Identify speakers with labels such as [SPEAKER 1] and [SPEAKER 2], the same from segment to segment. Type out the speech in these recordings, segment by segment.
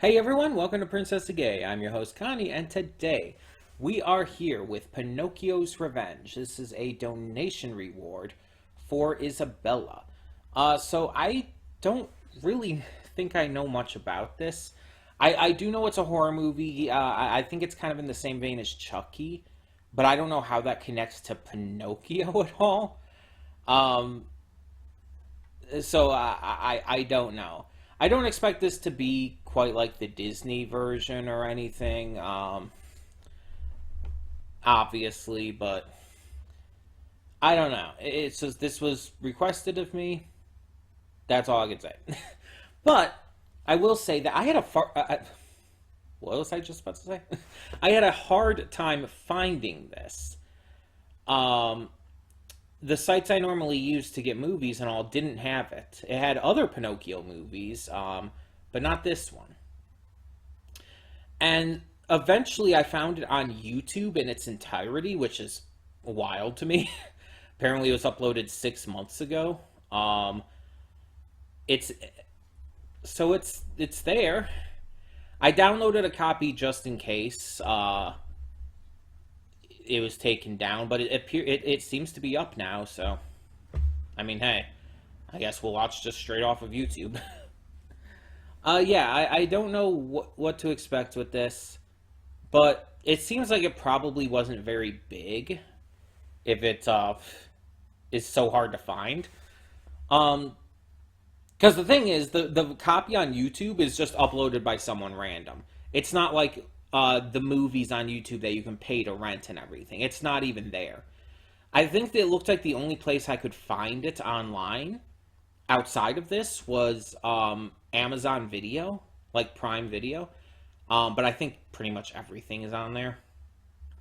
[SPEAKER 1] Hey everyone, welcome to Princess Gay. I'm your host Connie, and today we are here with Pinocchio's Revenge. This is a donation reward for Isabella. So I don't really think I know much about this. I do know it's a horror movie. I think it's kind of in the same vein as Chucky, but I don't know how that connects to Pinocchio at all. Um, so I don't know. I don't expect this to be quite like the Disney version or anything, obviously, but I don't know. It's just this was requested of me. That's all I can say. But I will say that I had a what was I just about to say? I had a hard time finding this. Um, the sites I normally use to get movies and all didn't have it. It had other Pinocchio movies, but not this one. And eventually I found it on YouTube in its entirety, which is wild to me. Apparently it was uploaded 6 months ago. It's it's there. I downloaded a copy just in case it was taken down, but it seems to be up now. So I mean, hey, I guess we'll watch just straight off of YouTube. Yeah, I don't know what to expect with this, but it seems like it probably wasn't very big if it is so hard to find. Um, because the thing is, the copy on YouTube is just uploaded by someone random. It's not like the movies on YouTube that you can pay to rent and everything. It's not even there. I think that it looked like the only place I could find it online outside of this was Amazon Video, like Prime Video. But I think pretty much everything is on there.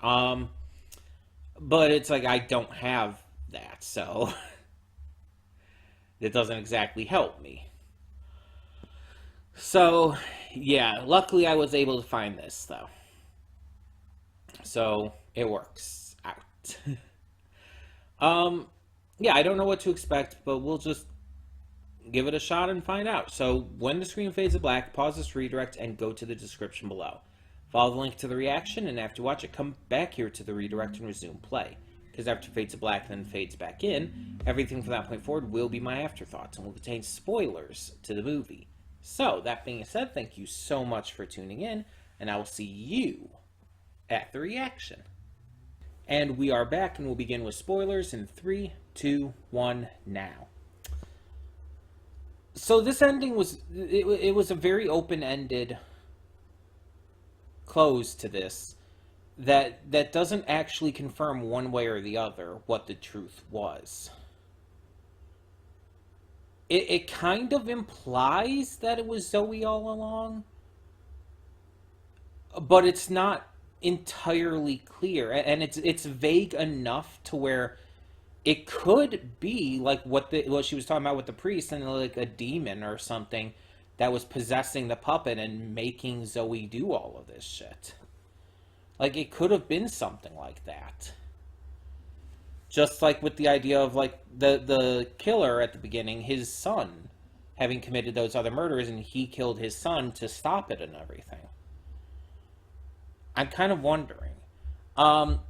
[SPEAKER 1] Um, but it's like I don't have that, so it doesn't exactly help me. So, yeah, luckily I was able to find this, though. So, it works out. um, yeah, I don't know what to expect, but we'll just give it a shot and find out. So, when the screen fades to black, pause this redirect and go to the description below. Follow the link to the reaction, and after you watch it, come back here to the redirect and resume play. Because after it fades to black and then fades back in, everything from that point forward will be my afterthoughts and will contain spoilers to the movie. So, that being said, thank you so much for tuning in, and I will see you at the reaction. And we are back, and we'll begin with spoilers in 3, 2, 1, now. So this ending was it was a very open-ended close to this that doesn't actually confirm one way or the other what the truth was. It kind of implies that it was Zoe all along, but it's not entirely clear, and it's vague enough to where it could be like what she was talking about with the priest and like a demon or something that was possessing the puppet and making Zoe do all of this shit. Like it could have been something like that. Just like with the idea of like the killer at the beginning, his son having committed those other murders and he killed his son to stop it and everything. I'm kind of wondering. Um,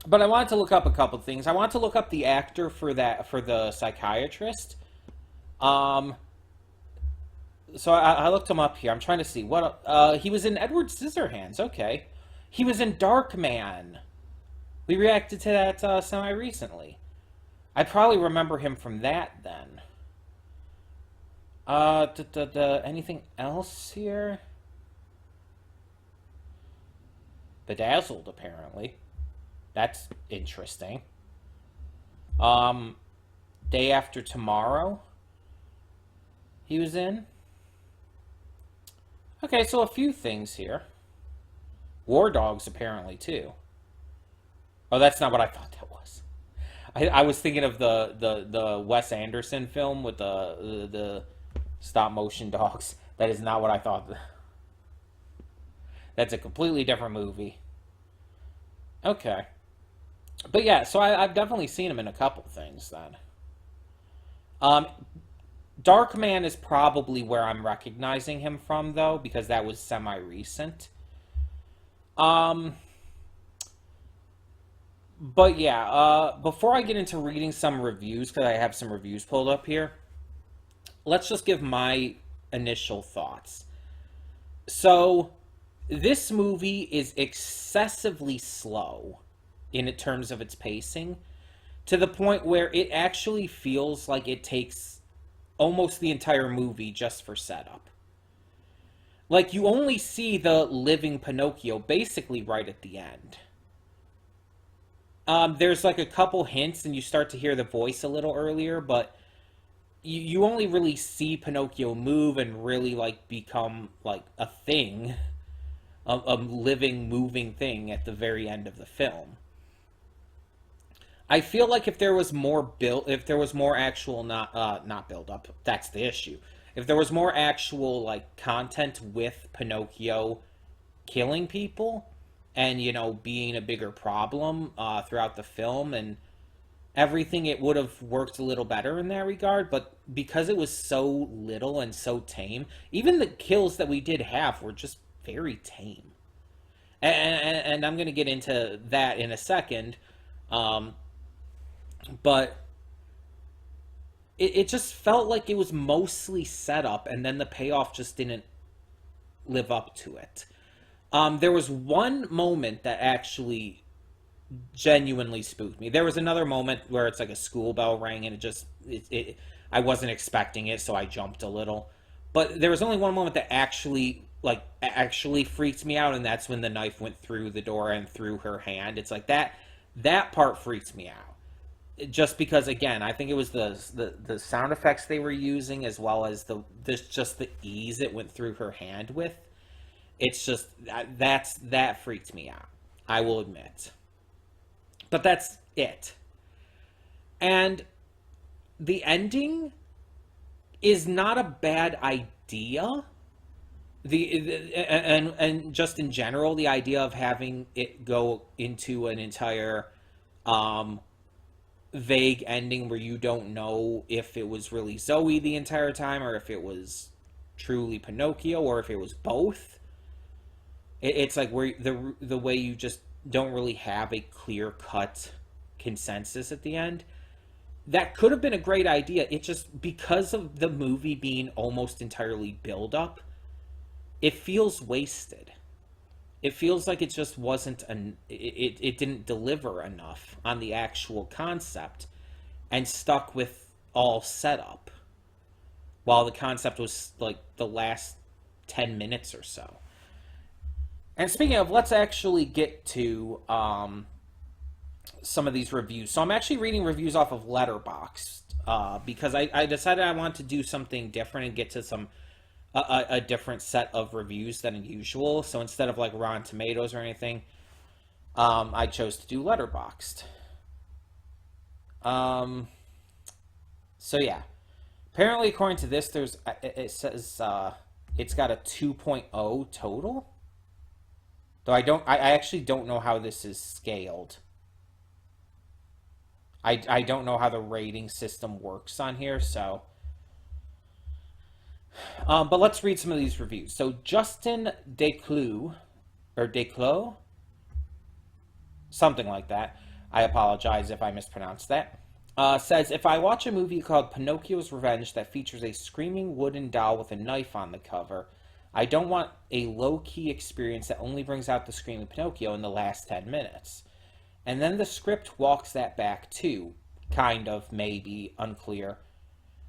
[SPEAKER 1] but I wanted to look up a couple of things. I wanted to look up the actor for the psychiatrist. Um, so I looked him up here. I'm trying to see what he was in Edward Scissorhands. Okay, he was in Darkman. We reacted to that semi recently. I probably remember him from that then. Anything else here? Bedazzled, apparently. That's interesting. Um, Day After Tomorrow, he was in. Okay, so a few things here. War Dogs, apparently, too. Oh, that's not what I thought that was. I was thinking of the Wes Anderson film with the stop motion dogs. That is not what I thought. That's a completely different movie. Okay. But yeah, so I've definitely seen him in a couple things then. Um, Darkman is probably where I'm recognizing him from, though, because that was semi-recent. Um, but yeah, before I get into reading some reviews, because I have some reviews pulled up here, let's just give my initial thoughts. So, this movie is excessively slow in terms of its pacing, to the point where it actually feels like it takes almost the entire movie just for setup. Like, you only see the living Pinocchio basically right at the end. There's like a couple hints, and you start to hear the voice a little earlier, but you only really see Pinocchio move and really like become like a thing, a living, moving thing at the very end of the film. I feel like if there was more build, if there was more actual not build up, that's the issue. If there was more actual like content with Pinocchio killing people, and being a bigger problem throughout the film and everything, it would have worked a little better in that regard. But because it was so little and so tame, even the kills that we did have were just very tame. And I'm going to get into that in a second. Um, but it just felt like it was mostly set up, and then the payoff just didn't live up to it. There was one moment that actually genuinely spooked me. There was another moment where it's like a school bell rang, and I wasn't expecting it, so I jumped a little. But there was only one moment that actually freaked me out, and that's when the knife went through the door and through her hand. It's like that part freaked me out. Just because, again, I think it was the sound effects they were using, as well as just the ease it went through her hand with. It's just that freaked me out, I will admit. But that's it. And the ending is not a bad idea. And just in general, the idea of having it go into an entire vague ending where you don't know if it was really Zoe the entire time, or if it was truly Pinocchio, or if it was both. It's like where the way you just don't really have a clear cut consensus at the end. That could have been a great idea. It just, because of the movie being almost entirely build up, it feels wasted. It feels like it just wasn't it didn't deliver enough on the actual concept, and stuck with all setup, while the concept was like the last 10 minutes or so. And speaking of, let's actually get to some of these reviews. So I'm actually reading reviews off of Letterboxd, because I decided I want to do something different and get to a different set of reviews than usual. So instead of like Rotten Tomatoes or anything, I chose to do Letterboxd. So yeah, apparently according to this, it says it's got a 2.0 total. Though I actually don't know how this is scaled. I don't know how the rating system works on here, so. But let's read some of these reviews. So Justin Declue, or Declos, something like that. I apologize if I mispronounced that. Says, if I watch a movie called Pinocchio's Revenge that features a screaming wooden doll with a knife on the cover, I don't want a low-key experience that only brings out the screaming Pinocchio in the last 10 minutes. And then the script walks that back too. Kind of, maybe, unclear.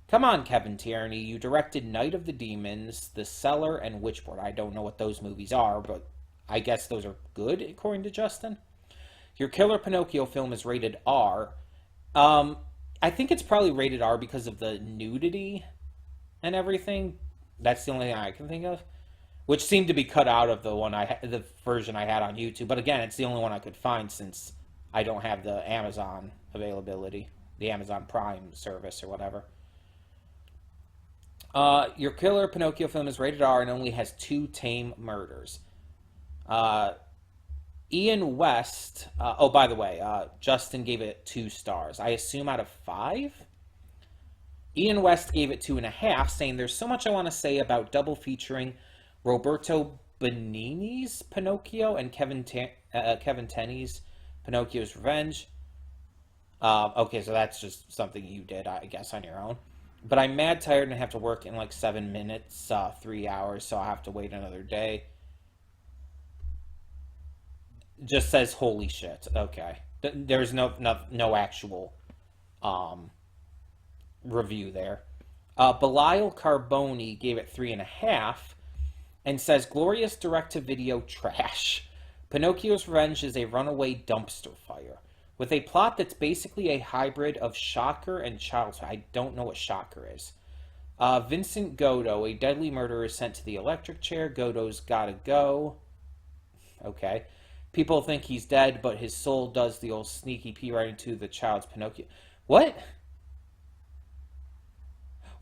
[SPEAKER 1] Come on, Kevin Tierney, you directed Night of the Demons, The Cellar, and Witchboard. I don't know what those movies are, but I guess those are good, according to Justin. Your Killer Pinocchio film is rated R. I think it's probably rated R because of the nudity and everything. That's the only thing I can think of. Which seemed to be cut out of the version I had on YouTube. But again, it's the only one I could find since I don't have the Amazon availability, the Amazon Prime service or whatever. Your Killer Pinocchio film is rated R and only has 2 tame murders. Ian West, oh, by the way, Justin gave it 2 stars. I assume out of 5? Ian West gave it 2.5, saying there's so much I want to say about double featuring Roberto Benigni's Pinocchio and Kevin Tenney's Pinocchio's Revenge. Okay, so that's just something you did, I guess, on your own. But I'm mad tired and have to work in like 7 minutes, 3 hours, so I'll have to wait another day. Just says holy shit. Okay, there's no actual um, review there. Belial Carboni gave it 3.5 and says glorious direct-to-video trash. Pinocchio's Revenge is a runaway dumpster fire with a plot that's basically a hybrid of Shocker and Child's Play. I don't know what Shocker is. Vincent Godot, a deadly murderer, is sent to the electric chair. Godot's gotta go. Okay. People think he's dead, but his soul does the old sneaky pee right into the child's Pinocchio. What?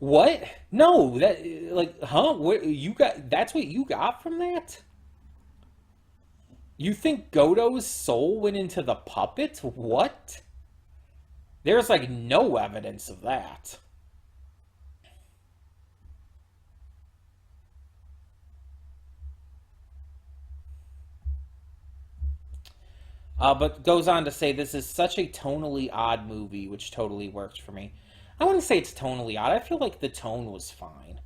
[SPEAKER 1] What? No, that like, huh? What you got? That's what you got from that? You think Godot's soul went into the puppet? What? There's like no evidence of that. But goes on to say this is such a tonally odd movie, which totally works for me. I wouldn't say it's tonally odd. I feel like the tone was fine.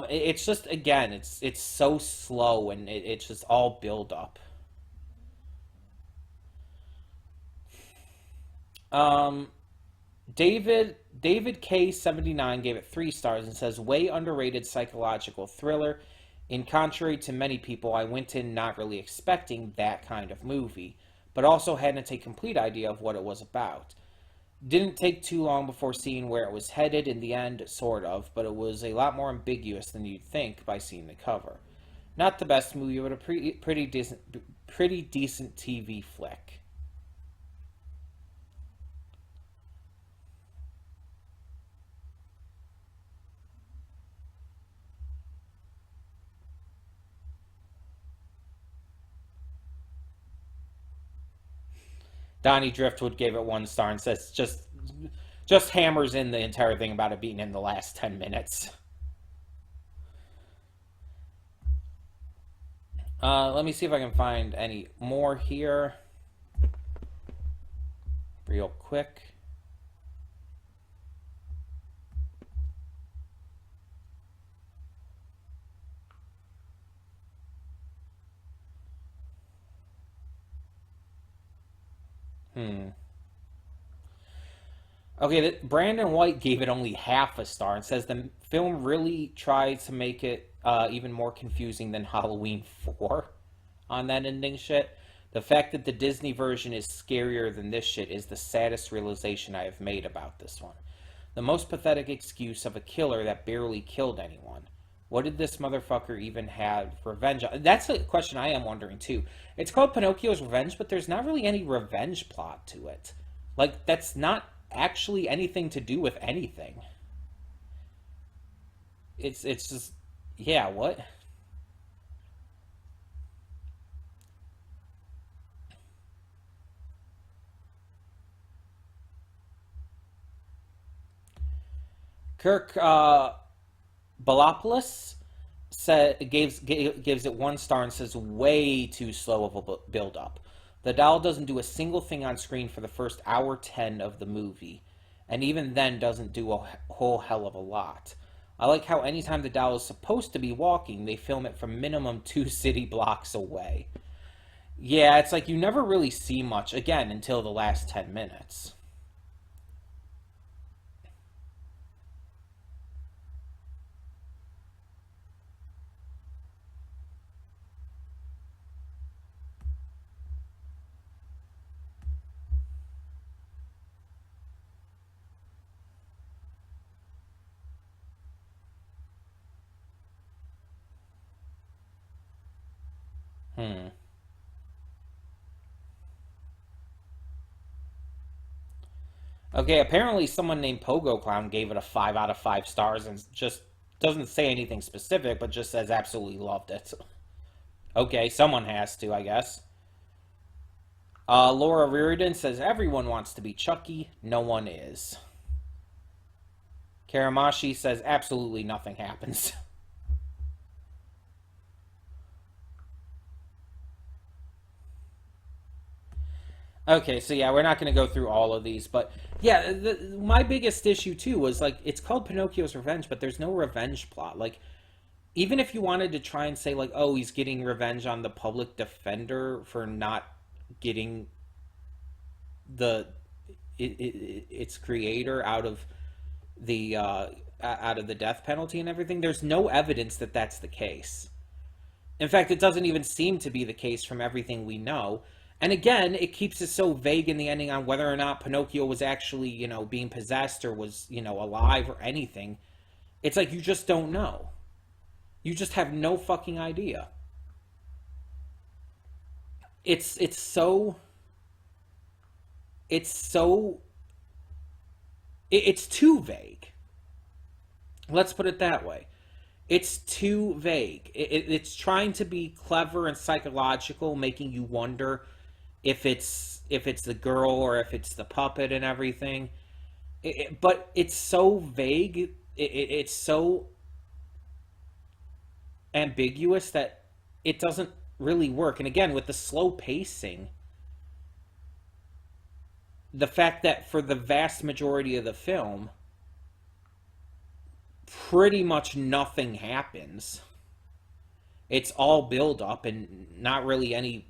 [SPEAKER 1] It's just again, it's so slow and it's just all build up. Um, David K79 gave it 3 stars and says way underrated psychological thriller. In contrary to many people, I went in not really expecting that kind of movie, but also hadn't a complete idea of what it was about. Didn't take too long before seeing where it was headed in the end, sort of, but it was a lot more ambiguous than you'd think by seeing the cover. Not the best movie, but a pretty decent TV flick. Donnie Driftwood gave it 1 star and says just hammers in the entire thing about it being in the last 10 minutes. Let me see if I can find any more here, real quick. Hmm. Okay, Brandon White gave it only half a star and says the film really tried to make it even more confusing than Halloween 4 on that ending shit. The fact that the Disney version is scarier than this shit is the saddest realization I have made about this one. The most pathetic excuse of a killer that barely killed anyone. What did this motherfucker even have revenge on? That's a question I am wondering too. It's called Pinocchio's Revenge, but there's not really any revenge plot to it. Like, that's not actually anything to do with anything. It's just yeah, what? Kirk Balopoulos gives it 1 star and says way too slow of a build up. The doll doesn't do a single thing on screen for the first hour 10 of the movie, and even then doesn't do a whole hell of a lot. I like how anytime the doll is supposed to be walking, they film it from minimum 2 city blocks away. Yeah, it's like you never really see much again until the last 10 minutes. Hmm. Okay, apparently someone named Pogo Clown gave it a 5 out of 5 stars and just doesn't say anything specific, but just says absolutely loved it. Okay, someone has to, I guess. Laura Reardon says everyone wants to be Chucky, no one is. Karamashi says absolutely nothing happens. Okay, so yeah, we're not going to go through all of these, but yeah, my biggest issue too was like it's called Pinocchio's Revenge, but there's no revenge plot. Like even if you wanted to try and say like, oh, he's getting revenge on the public defender for not getting the its creator the out of the death penalty and everything, there's no evidence that that's the case. In fact, it doesn't even seem to be the case from everything we know. And again, it keeps it so vague in the ending on whether or not Pinocchio was actually, being possessed or was, alive or anything. It's like you just don't know. You just have no fucking idea. It's so it's so it's too vague. Let's put it that way. It's too vague. It's trying to be clever and psychological, making you wonder if it's the girl or if it's the puppet and everything. But it's so vague. It's so ambiguous that it doesn't really work. And again, with the slow pacing, the fact that for the vast majority of the film, pretty much nothing happens. It's all build up and not really any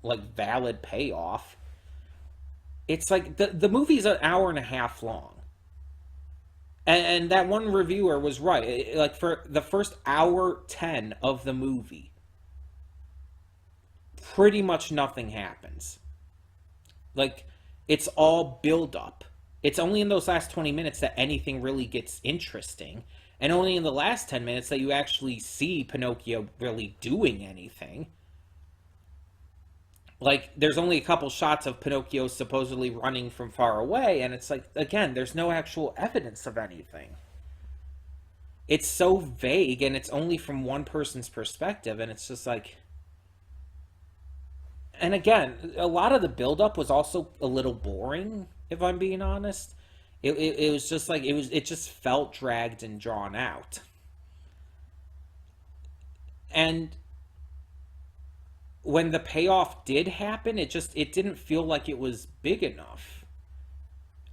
[SPEAKER 1] like valid payoff. It's like the movie's an hour and a half long. And that one reviewer was right. Like for the first hour 10 of the movie, pretty much nothing happens. Like it's all build up. It's only in those last 20 minutes that anything really gets interesting. And only in the last 10 minutes that you actually see Pinocchio really doing anything. Like, there's only a couple shots of Pinocchio supposedly running from far away, and it's like, again, there's no actual evidence of anything. It's so vague, and it's only from one person's perspective, and it's just like. And again, a lot of the buildup was also a little boring, if I'm being honest. It was just like, it just felt dragged and drawn out. And when the payoff did happen, it didn't feel like it was big enough.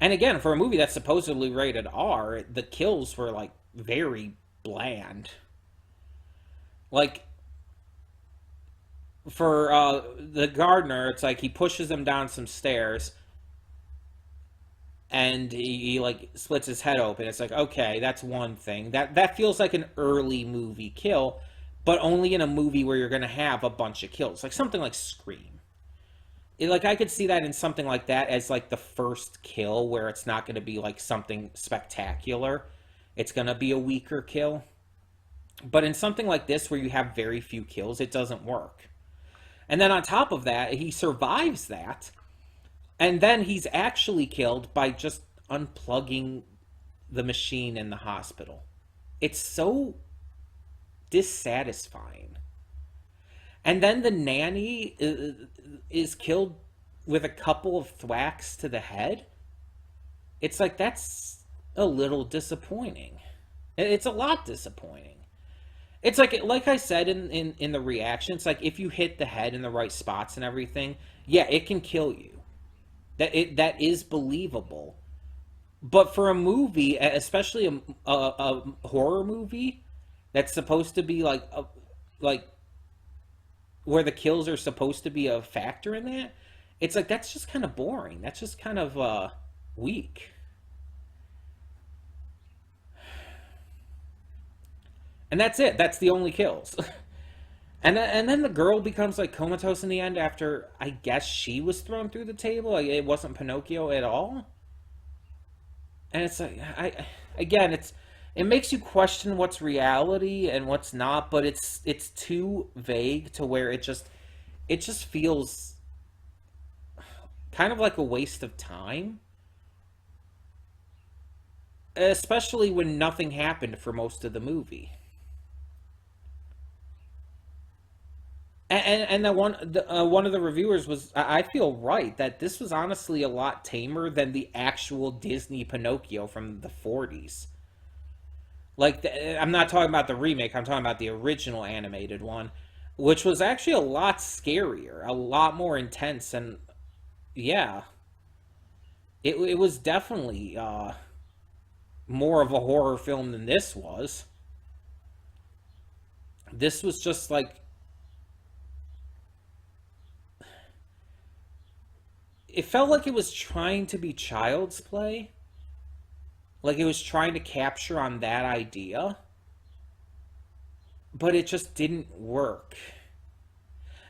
[SPEAKER 1] And again, for a movie that's supposedly rated R, the kills were like very bland. Like for the gardener, it's like he pushes him down some stairs and he like splits his head open. It's like, okay, that's one thing. That feels like an early movie kill, but only in a movie where you're going to have a bunch of kills. Like something like Scream. Like I could see that in something like that as like the first kill where it's not going to be like something spectacular. It's going to be a weaker kill. But in something like this where you have very few kills, it doesn't work. And then on top of that, he survives that. And then he's actually killed by just unplugging the machine in the hospital. It's so dissatisfying. And then the nanny is killed with a couple of thwacks to the head. It's like, that's a little disappointing. It's a lot disappointing. It's like I said in the reaction, it's like if you hit the head in the right spots and everything, yeah, it can kill you. That is believable. But for a movie, especially a horror movie, that's supposed to be like where the kills are supposed to be a factor in that, it's like that's just kind of boring. That's just kind of weak. And that's it. That's the only kills. And then the girl becomes like comatose in the end after I guess she was thrown through the table. Like, it wasn't Pinocchio at all. And it's like it makes you question what's reality and what's not, but it's too vague to where it just feels kind of like a waste of time, especially when nothing happened for most of the movie. And one of the reviewers was, I feel right, that this was honestly a lot tamer than the actual Disney Pinocchio from the 40s. Like, I'm not talking about the remake, I'm talking about the original animated one, which was actually a lot scarier, a lot more intense, and yeah, it was definitely more of a horror film than this was. This was just like, it felt like it was trying to be child's play, like it was trying to capture on that idea, but it just didn't work.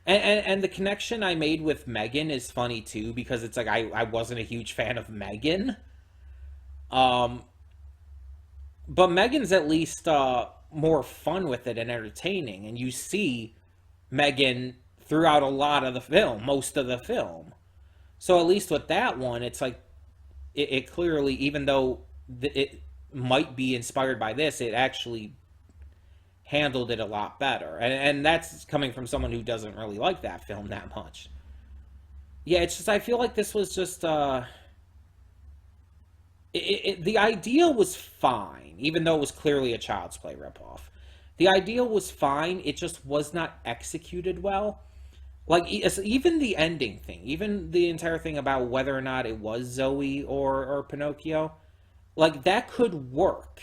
[SPEAKER 1] And the connection I made with Megan is funny too, because it's like I wasn't a huge fan of Megan. Um, but Megan's at least more fun with it and entertaining, and you see Megan throughout a lot of the film, most of the film. So at least with that one, it's like it clearly, even though it might be inspired by this, it actually handled it a lot better. And that's coming from someone who doesn't really like that film that much. Yeah, it's just I feel like this was just the idea was fine, even though it was clearly a Child's Play ripoff. The idea was fine. It just was not executed well. Like even the ending thing, even the entire thing about whether or not it was Zoe or Pinocchio, like that could work,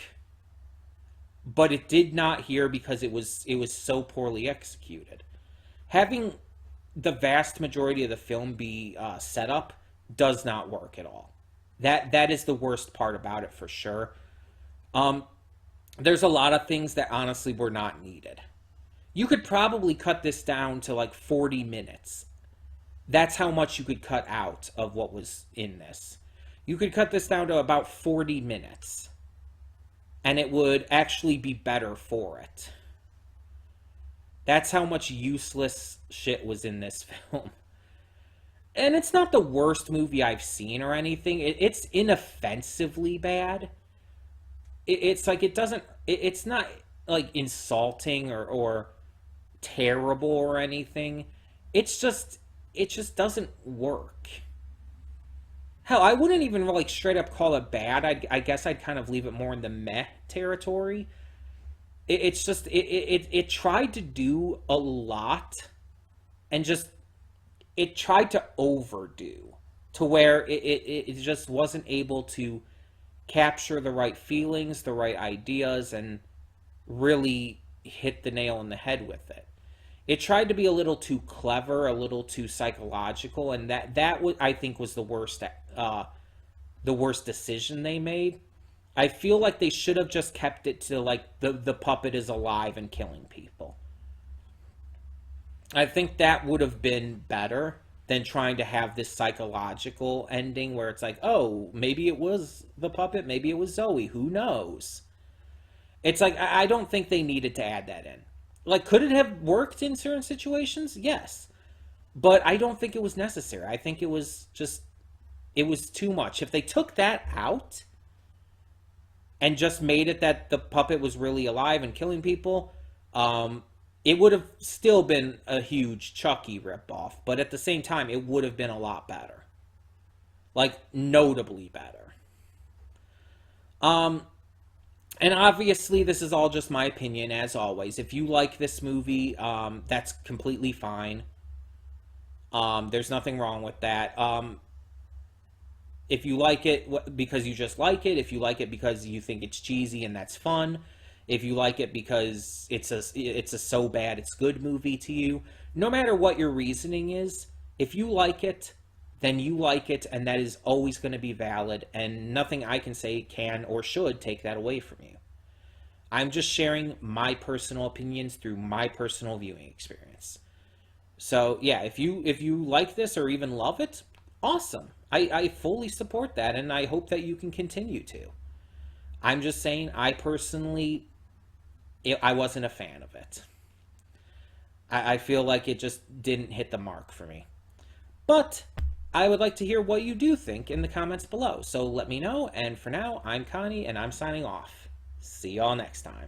[SPEAKER 1] but it did not here because it was so poorly executed. Having the vast majority of the film be set up does not work at all. That is the worst part about it for sure. Um, there's a lot of things that honestly were not needed. You could probably cut this down to like 40 minutes. That's how much you could cut out of what was in this. You could cut this down to about 40 minutes, and it would actually be better for it. That's how much useless shit was in this film. And it's not the worst movie I've seen or anything. It's inoffensively bad. It's like it doesn't. It's not like insulting or terrible or anything. It's just it just doesn't work. Hell, I wouldn't even like straight up call it bad. I guess I'd kind of leave it more in the meh territory. It's just it tried to do a lot and just it tried to overdo to where it just wasn't able to capture the right feelings, the right ideas, and really hit the nail on the head with it. It tried to be a little too clever, a little too psychological, and that I think was the worst decision they made. I feel like they should have just kept it to like the puppet is alive and killing people. I think that would have been better than trying to have this psychological ending where it's like, oh, maybe it was the puppet, maybe it was Zoe, who knows? It's like I don't think they needed to add that in. Like, could it have worked in certain situations? Yes. But I don't think it was necessary. I think it was just, it was too much. If they took that out and just made it that the puppet was really alive and killing people, it would have still been a huge Chucky ripoff. But at the same time, it would have been a lot better. Like, notably better. Um, and obviously, this is all just my opinion, as always. If you like this movie, that's completely fine. There's nothing wrong with that. If you like it because you just like it, if you like it because you think it's cheesy and that's fun, if you like it because it's a so bad it's good movie to you, no matter what your reasoning is, if you like it, then you like it, and that is always going to be valid, and nothing I can say can or should take that away from you. I'm just sharing my personal opinions through my personal viewing experience. So yeah, if you like this or even love it, awesome. I fully support that, and I hope that you can continue to. I'm just saying, I personally, I wasn't a fan of it. I feel like it just didn't hit the mark for me. But I would like to hear what you do think in the comments below. So let me know, and for now, I'm Connie, and I'm signing off. See y'all next time.